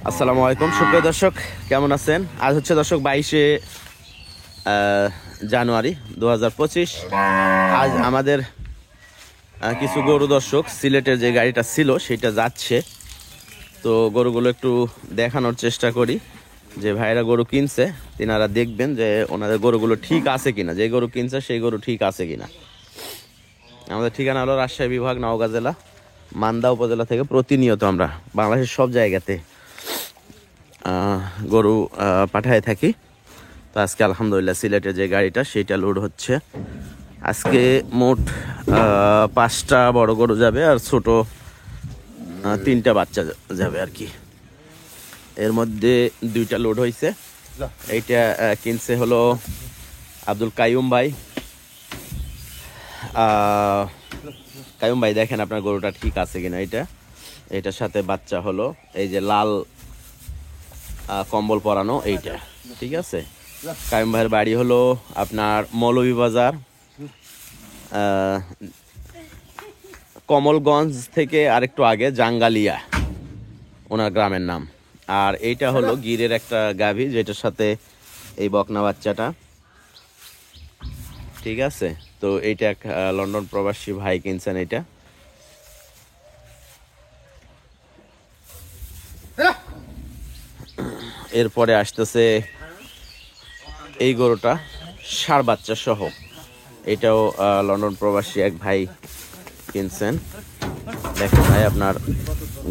আসসালামু আলাইকুম সুপ্রিয় দর্শক, কেমন আছেন? আজ হচ্ছে দর্শক 22শে জানুয়ারি 2025। আজ আমাদের কিছু গরু দর্শক সিলেটের যে গাড়িটা ছিল সেটা যাচ্ছে। তো গরুগুলো একটু দেখানোর চেষ্টা করি। যে ভাইরা গরু কিনছে তিনারা দেখবেন যে ওনাদের গরুগুলো ঠিক আছে কিনা, যে গরু কিনছে সেই গরু ঠিক আছে কিনা। আমাদের ঠিকানা হলো রাজশাহী বিভাগ, নওগাঁ জেলা, মান্দা উপজেলা থেকে প্রতিনিয়ত আমরা বাংলাদেশের সব জায়গাতে গরু পাঠায় থাকি। তো আজকে আলহামদুলিল্লাহ সিলেটের যে গাড়িটা সেইটা লোড হচ্ছে। আজকে মোট 5টা বড় গরু যাবে আর ছোট 3টা বাচ্চা যাবে আর কি। এর মধ্যে 2টা লোড হয়েছে। এইটা কিনছে হলো আব্দুল কাইয়ুম ভাই। কাইয়ুম ভাই দেখেন আপনার গরুটা ঠিক আছে কিনা। এটার সাথে বাচ্চা হলো এই যে লাল কম্বল পরানো, এইটা ঠিক আছে। কাইম ভাইয়ের বাড়ি হলো আপনার মৌলভীবাজার, কমলগঞ্জ থেকে আরেকটু আগে জাঙ্গালিয়া ওনার গ্রামের নাম। আর এইটা হলো গিরের একটা গাভী যেটার সাথে এই বকনা বাচ্চাটা, ঠিক আছে। তো এইটা এক লন্ডন প্রবাসী ভাই কিনছেন এইটা। এরপরে আসতেছে এই গরুটা ষাঁড় বাচ্চা সহ, এটাও লন্ডন প্রবাসী এক ভাই কিনছেন। দেখেন ভাই আপনার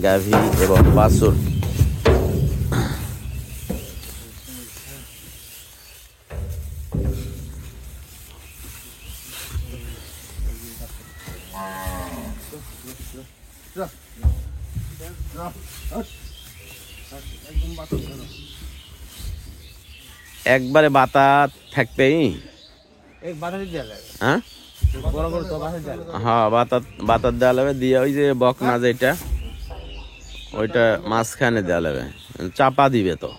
গাভী এবং বাছুর। একবারে বাতা থাকবেই, হ্যাঁ হ্যাঁ বাতার দেওয়া লাগবে দিয়ে ওই যে বকনা যেটা ওইটা মাঝখানে দেওয়া লাগবে, চাপা দিবে তো।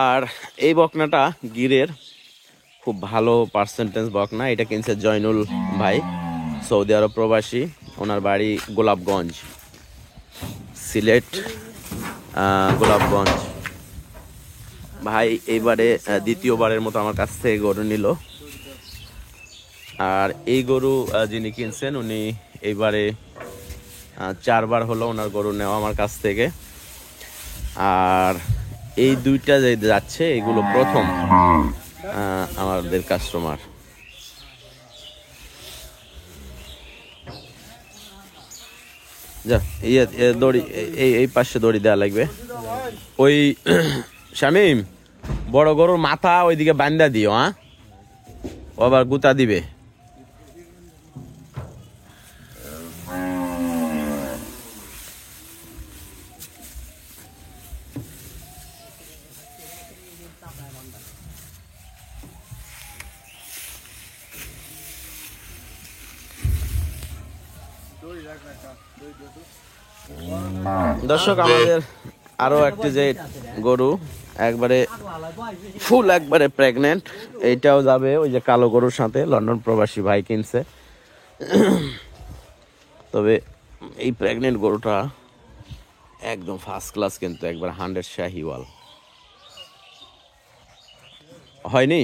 আর এই বকনাটা গিরের খুব ভালো পার্সেন্টেজ বকনা। এটা কিনছে জয়নুল ভাই, সৌদি আরব প্রবাসী। ওনার বাড়ি গোলাপগঞ্জ, সিলেট গোলাপগঞ্জ। ভাই এইবারে দ্বিতীয়বারের মতো আমার কাছ থেকে গরু নিল। আর এই গরু যিনি কিনছেন উনি এইবারে 4বার হলো ওনার গরু নেওয়া আমার কাছ থেকে। আর এই 2টা যে যাচ্ছে এগুলো প্রথম আমাদের কাস্টমার। যা দড়ি এই পাশে দড়ি দেওয়া লাগবে। ওই শামিম বড় গরুর মাথা ওইদিকে বান্ধা দিও, হ্যাঁ ও আবার গুতা দিবে। দর্শক আমাদের আরো একটি যে গরু একবারে ফুল একবারে প্রেগনেন্ট, এইটাও যাবে ওই যে কালো গরুর সাথে, লন্ডন প্রবাসী ভাই কিনছে। তবে এই প্রেগনেন্ট গরুটা একদম ফার্স্ট ক্লাস, কিন্তু একবার 100 শাহিওয়াল হয়নি।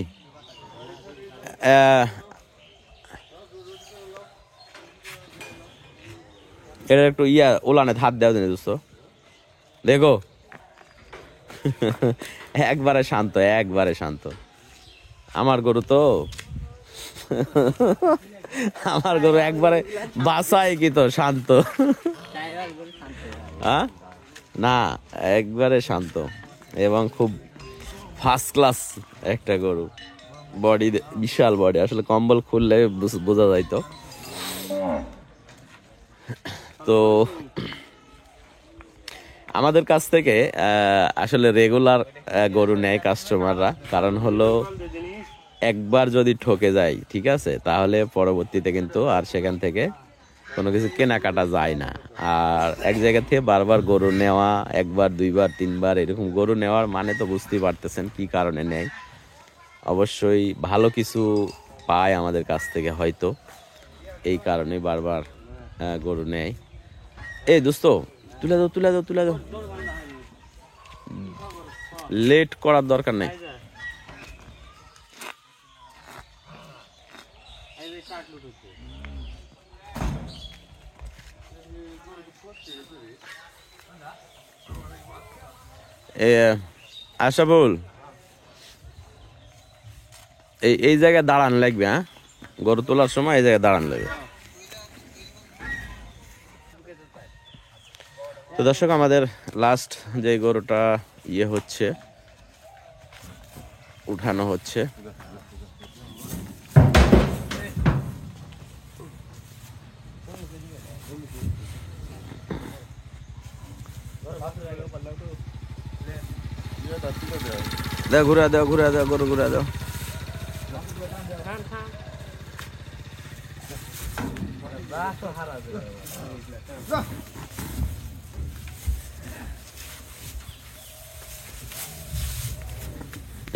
এটা একটু ওলানে হাত দেওয়া দিন দোস্ত, দেখো একবারে শান্ত, একবারে শান্ত। আমার গরু তো আমার গরু একবারে বাসায় কি তো শান্ত, হ্যাঁ না একবারে শান্ত এবং খুব ফার্স্ট ক্লাস একটা গরু। বডি বিশাল বডি, আসলে কম্বল খুললে বোঝা যাইতো। তো আমাদের কাছ থেকে আসলে রেগুলার গরু নেয় কাস্টমাররা, কারণ হলো একবার যদি ঠকে যায় ঠিক আছে তাহলে পরবর্তীতে কিন্তু আর সেখান থেকে কোনো কিছু কেনাকাটা যায় না। আর এক জায়গা থেকে বারবার গরু নেওয়া, 1বার 2বার 3বার এরকম গরু নেওয়ার মানে তো বুঝতেই পারতেছেন কি কারণে নেয়। অবশ্যই ভালো কিছু পায় আমাদের কাছ থেকে, হয়তো এই কারণে বারবার গরু নেয়। এই দোস্ত, তুলে দাও তুলে দাও তুলে দাও, লেট করার দরকার নেই। আশাফুল, এই জায়গায় দাঁড়ান লাগবে। হ্যাঁ, গরু তোলার সময় এই জায়গায় দাঁড়ান লাগবে। তো দর্শক, আমাদের লাস্ট যে গরুটা হচ্ছে, উঠানো হচ্ছে। দাও ঘুরা দাও ঘুরা দাও, গরু ঘুরা দাও।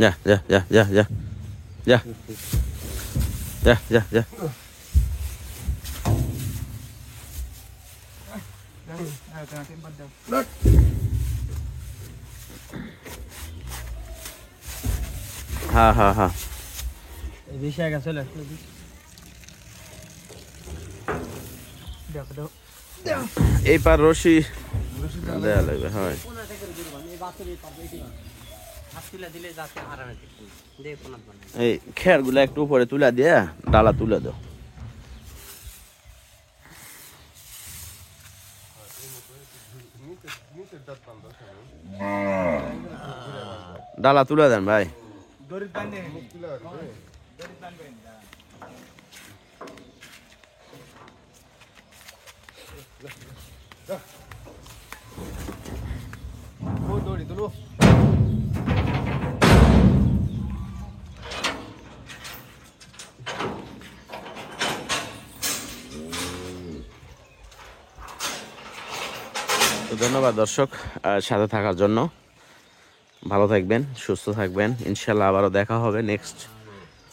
যা যা যা যা যা যা যা যা যা। হ্যাঁ হ্যাঁ হ্যাঁ, এই পার রশি দেয়া লাগবে। হয় এই খের গুলা একটু উপরে তুলে দিয়ে ডালা তুলে দাও। ডালা তুলে দেন ভাই। তো ধন্যবাদ দর্শক সাথে থাকার জন্য। ভালো থাকবেন, সুস্থ থাকবেন। ইনশাল্লাহ আবারও দেখা হবে নেক্সট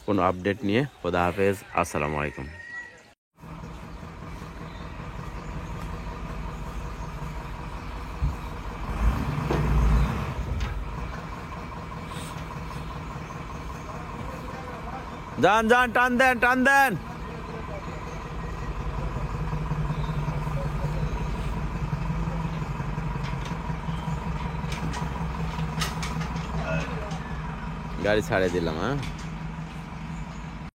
কোনো আপডেট নিয়ে। খোদা হাফেজ, আসসালামু আলাইকুম। যান যান, টান দেন টান দেন। গাড়ি ছাড়ে দিলাম। হ্যাঁ।